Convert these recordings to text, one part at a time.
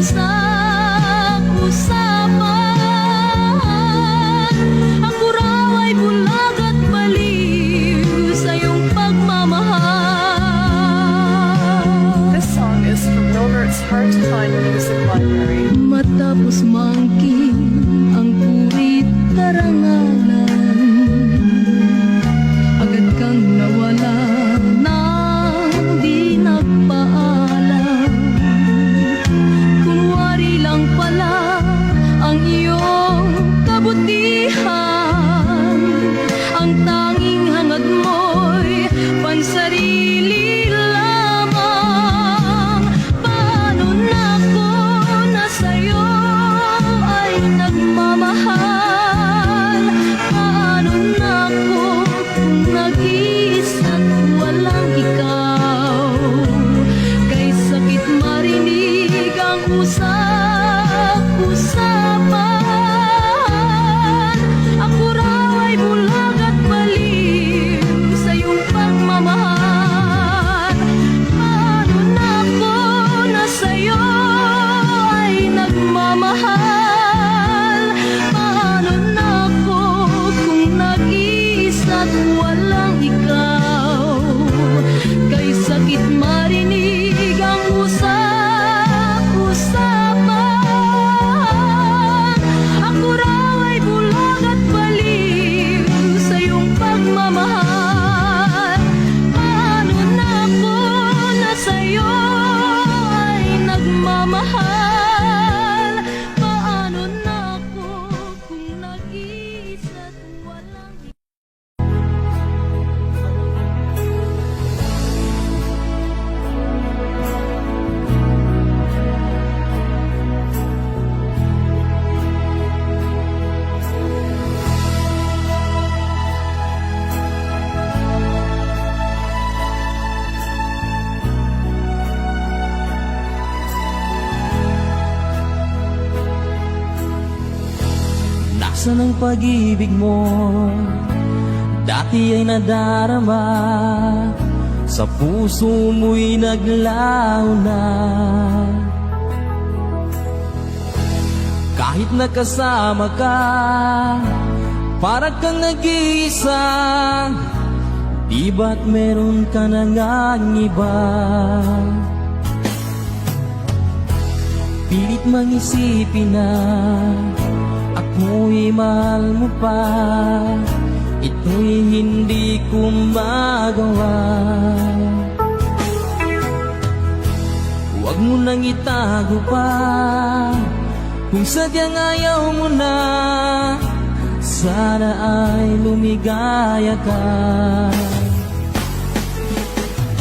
usap-usapan. Ako raw ay bulag at baliw sa iyong pagmamahal. This song is from Milbert's Hard to Find Music Library. Matapos mangking ang purit karangalan, agad kang nawala nang di nagpaalam. Kunwari lang pala ang iyong kabutihan, ang tanging hangad mo'y pansarili lamang. Paano na ko na sa'yo ay nagmamahal? Paano na ko kung nag-iisa't walang ikaw? Kay sakit marinig ang usap-usapan. Ako raw ay bulag at baliw sa iyong pagmamahal. Paano na ko na sa'yo ay nagmamahal? Paano na ko kung nag-iisa't walang ikaw? Kay sakit marinig ang usap-usapan. Ako raw ay bulag at baliw sa iyong pagmamahal. Paano na ko na sa'yo ay nagmamahal? Paano na ko kung nag-iisa't walang Nasaan ang pag-ibig mo? Dati ay nadarama, sa puso mo'y naglaho na. Kahit nakasama ka, para kang nag-iisa. Di ba't meron ka na ngang iba? Pilit mang isipin na ako'y mahal mo pa, ito'y hindi ko magawa. Huwag mo nang itago pa, kung sadyang ayaw mo na, sana ay lumigaya ka.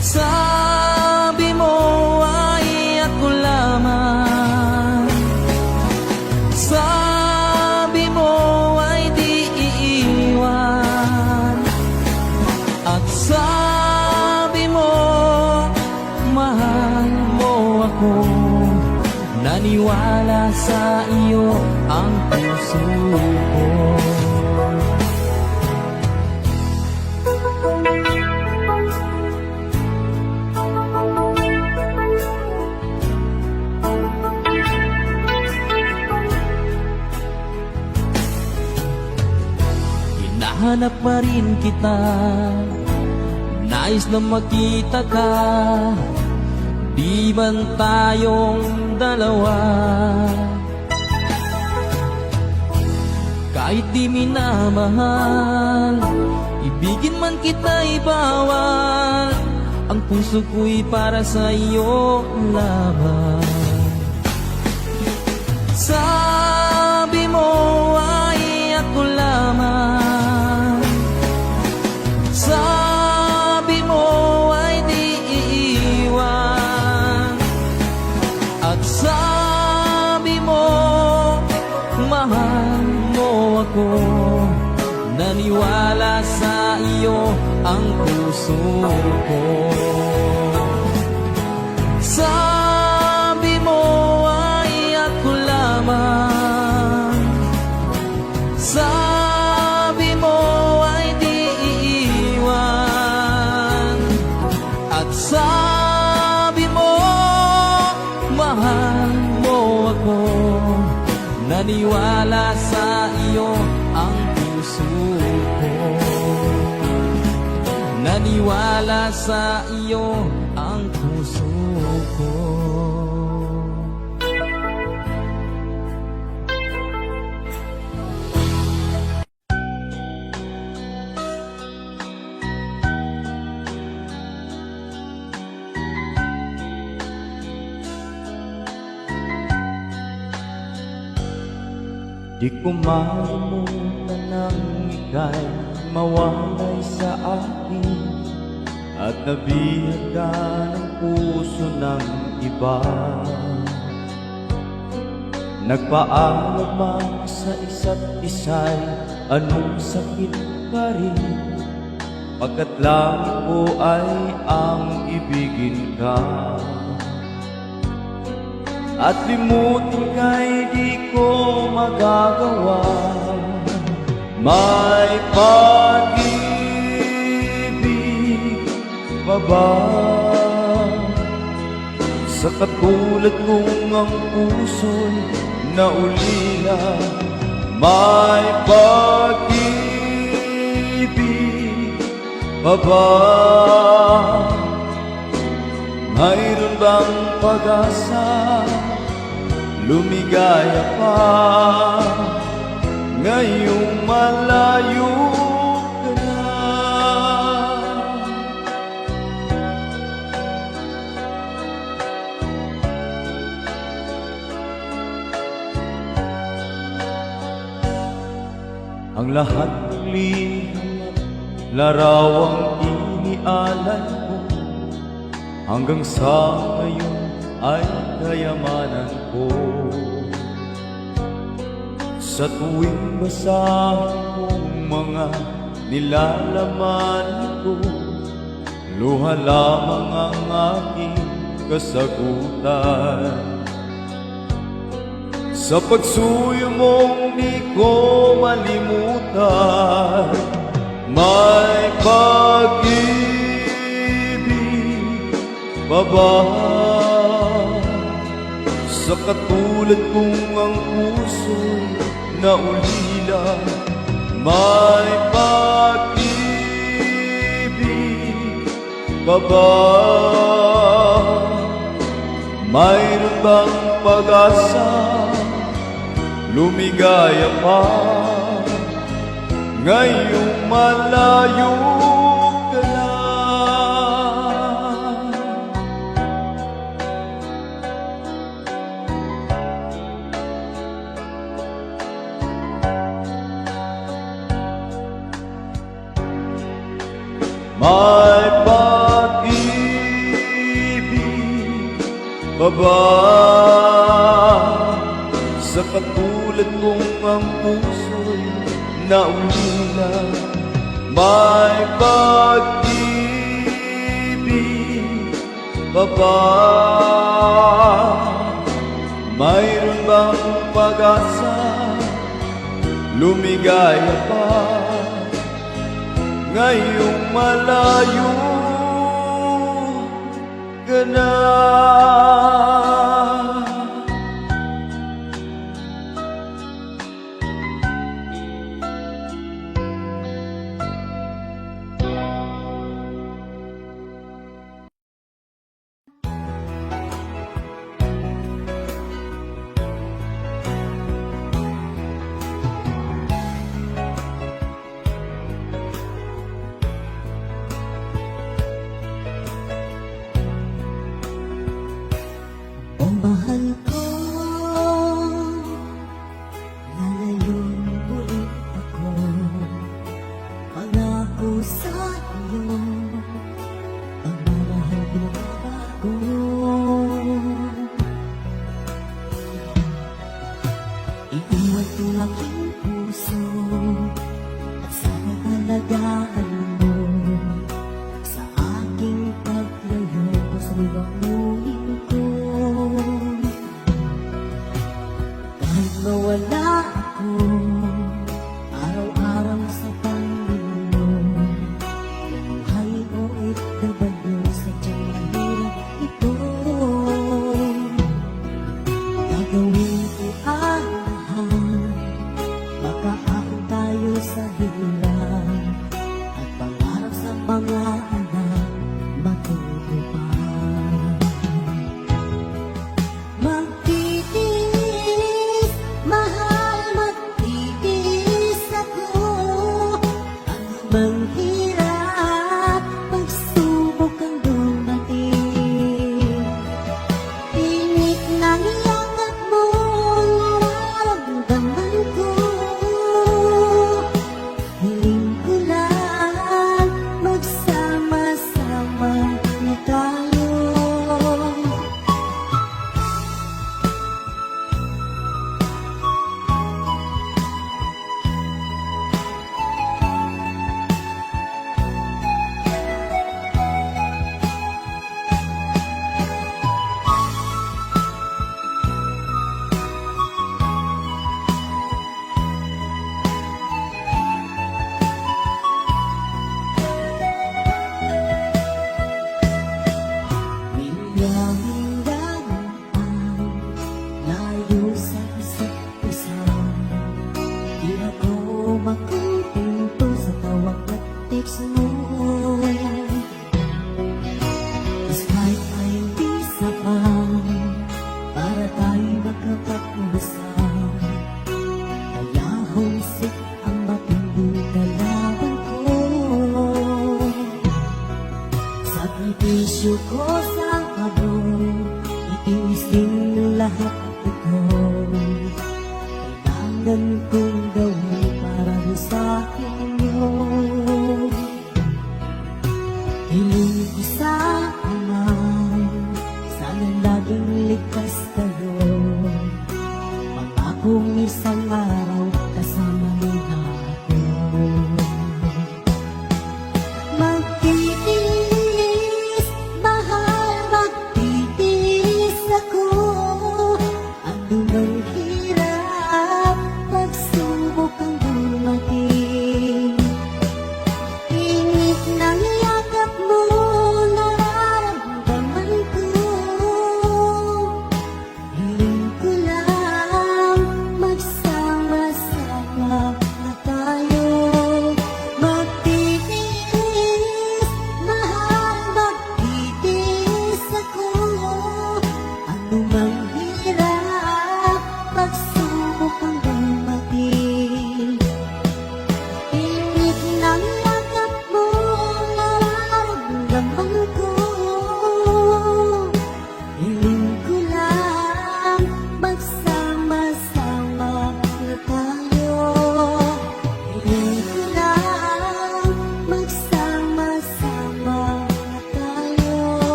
Sabi mo ay ako lamang, sabi mo ay di iiwan, at sabi mo mahal mo ako. Naniwala sa iyo ang puso ko. Hinahanap pa rin kita, nais na makita ka. Di man tayong dalawa, kahit di minamahal, ibigin man kita'y bawal. Ang puso ko'y para sa iyo lamang. Sabi mo ay ako lamang, sabi mo ay di iiwan, at sabi mo mahal mo ako. Naniwala sa iyo ang puso ko. Sabi mo ay ako lamang, sabi mo ay di iiwan, at sabi mo mahal mo Naniwala sa iyo ang puso ko. Naniwala sa iyo ang puso ko. Di ko malimutan nang ika'y mawalay sa akin at nabihag ka ng puso ng iba. Nagpaalam ang sa isa't isa'y anong sakit pa rin, pagkat langit ko ay ang ibigin ka. At limutin ka'y di ko magagawa. May pag-ibig pa ba sa katulad kong ang puso'y naulila? May pag-ibig pa ba? Mayroon bang pag-asa? Lumigaya pa ngayong malayo ka na. Ang lahat ng liham at larawang inialay ko hanggang sa ngayon ay kayamanan ko. Sa tuwing basahin kong mga nilalaman ko, luha lamang ang aking kasagutan. Sa pagsuyo mong di ko malimutan, may pag-ibig pa ba sa katulad kong ang puso'y naulila? May pag-ibig pa ba? Mayroon bang pag-asa? Lumigaya pa ngayong malayo ka na. May pag-ibig pa ba sa katulad kong ang puso'y naulila? May pag-ibig pa ba? Mayroon bang pag-asa? Lumigaya pa ngayong malayo ka na. O mahal ko,